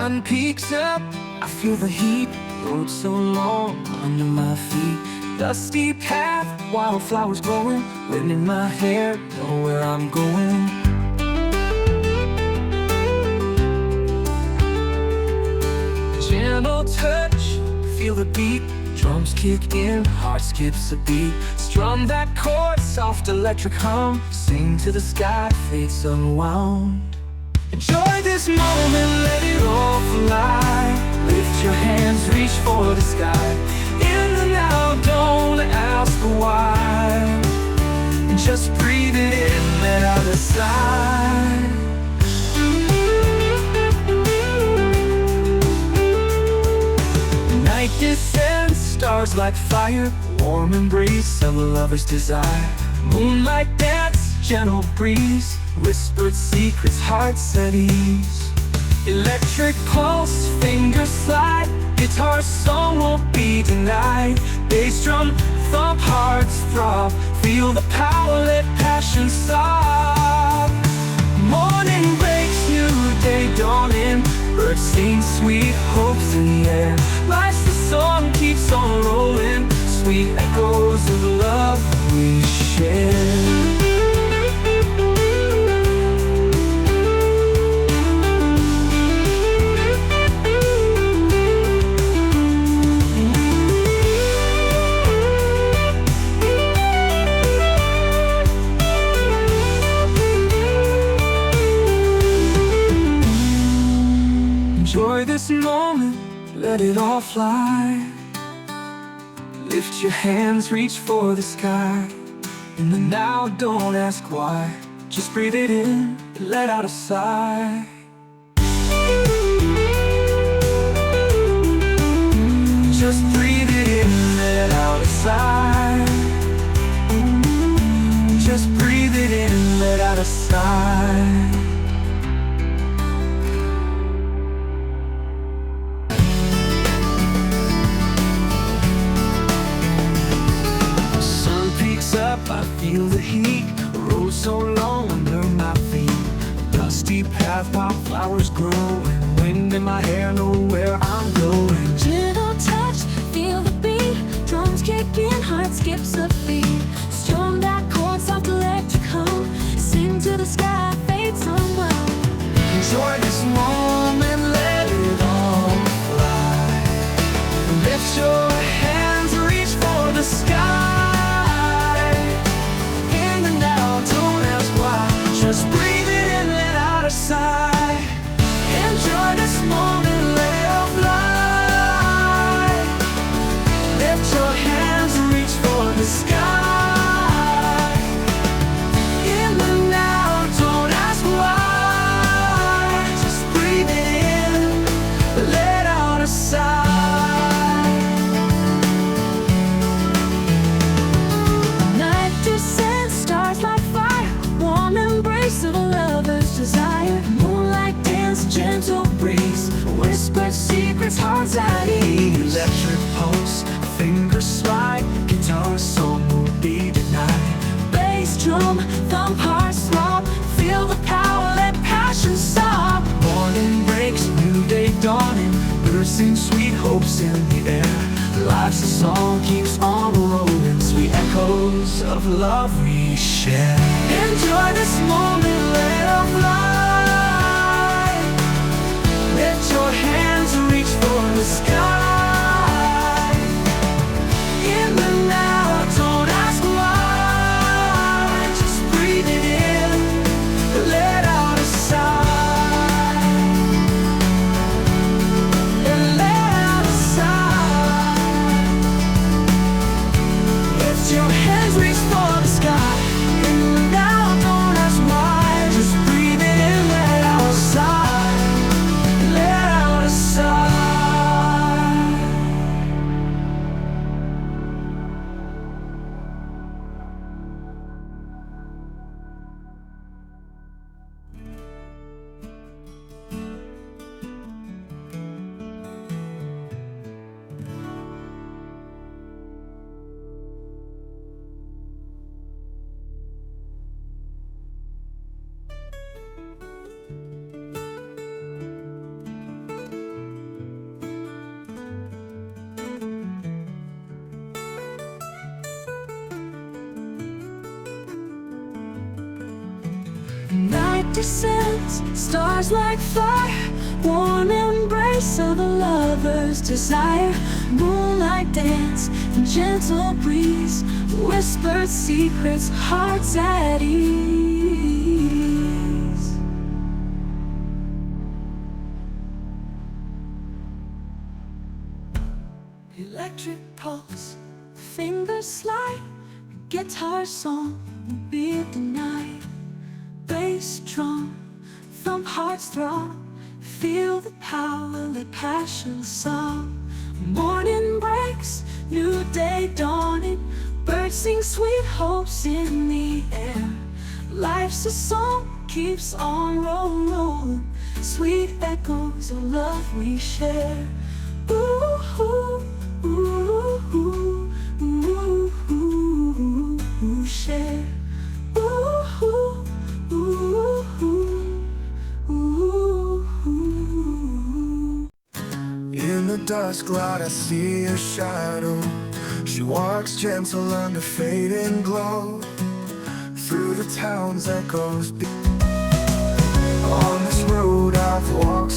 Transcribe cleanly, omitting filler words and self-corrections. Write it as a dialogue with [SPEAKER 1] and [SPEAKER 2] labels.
[SPEAKER 1] sun peeks up, I feel the heat. Road so long under my feet. Dusty path, wildflowers growing. Wind in my hair, know where I'm going. Gentle touch, feel the beat. Drums kick in, heart skips a beat. Strum that chord, soft electric hum. Sing to the sky, fates unwound. Enjoy this moment, let it all fly. Lift your hands, reach for the sky. In the now, don't ask why. Just breathe it in, let out a sigh. Night descends, stars like fire. Warm embrace of a lover's desire. Moonlight dance, gentle breeze. Whispered secrets, hearts at ease. Electric pulse, fingers slide. Guitar song won't be denied. Bass drum, thump, hearts throb. Feel the power, let passion sob. Morning breaks, new day dawning. Birds sing sweet hopes in the air. Life's the song, keeps on rolling. Sweet echoes of love we share. Enjoy this moment, let it all fly. Lift your hands, reach for the sky. In the now, don't ask why. Just breathe it in, let out a sigh. Just breathe it in, let out a sigh. Just breathe it in, let out a sigh. Up, I feel the heat. Road so long under my feet. Dusty path, wildflowers growing. Wind in my hair, know where I'm going.
[SPEAKER 2] Gentle touch, feel the beat. Drums kick in, heart skips a beat. Strum that chord, soft electric hum. Sing to the sky, fates unwound.
[SPEAKER 1] Enjoy this moment, let it all fly. Lift your hands, reach for the sky. Just breathe it in, let out a sigh. Enjoy this moment, let it all fly. Lift your hands, reach for the sky. In the now, don't ask why. Just breathe it in, let out a sigh. Night descends, stars like fire. Warm embrace of a lover's desire. Moonlight dance, gentle breeze. Whispered secrets, hearts at ease. Electric pulse, fingers slide. Guitar song won't be denied.
[SPEAKER 2] Bass drum, thump, hearts throb. Feel the power, let passion sob.
[SPEAKER 1] Morning breaks, new day dawning. Birds sing sweet hopes in the air. Life's a song, keeps on rolling. Sweet echoes of love we share.
[SPEAKER 2] Enjoy this moment, let it all fly.
[SPEAKER 1] Let your hands reach for the sky.
[SPEAKER 2] In the now, don't ask why.
[SPEAKER 1] Just breathe it in, let out a sigh.
[SPEAKER 2] Let out a sigh.
[SPEAKER 1] Lift your hands, reach for the sky.
[SPEAKER 2] In the now, don't ask why. descends, stars like fire, warm embrace of a lover's desire. Moonlight dance and gentle breeze, whispered secrets, hearts at ease. Electric pulse, fingers slide, guitar song will be denied. Bass drum, thumb hearts throb, feel the power, let passion song. Morning breaks, new day dawning, birds sing sweet hopes in the air. Life's a song, keeps on rolling, sweet echoes of love we share. Ooh, ooh, ooh, ooh, ooh, ooh, ooh, share. Ooh, ooh, ooh, ooh, ooh.
[SPEAKER 1] In the dusk light I see a shadow. She walks gentle under fading glow, through the town's echoes. On this road I've walked so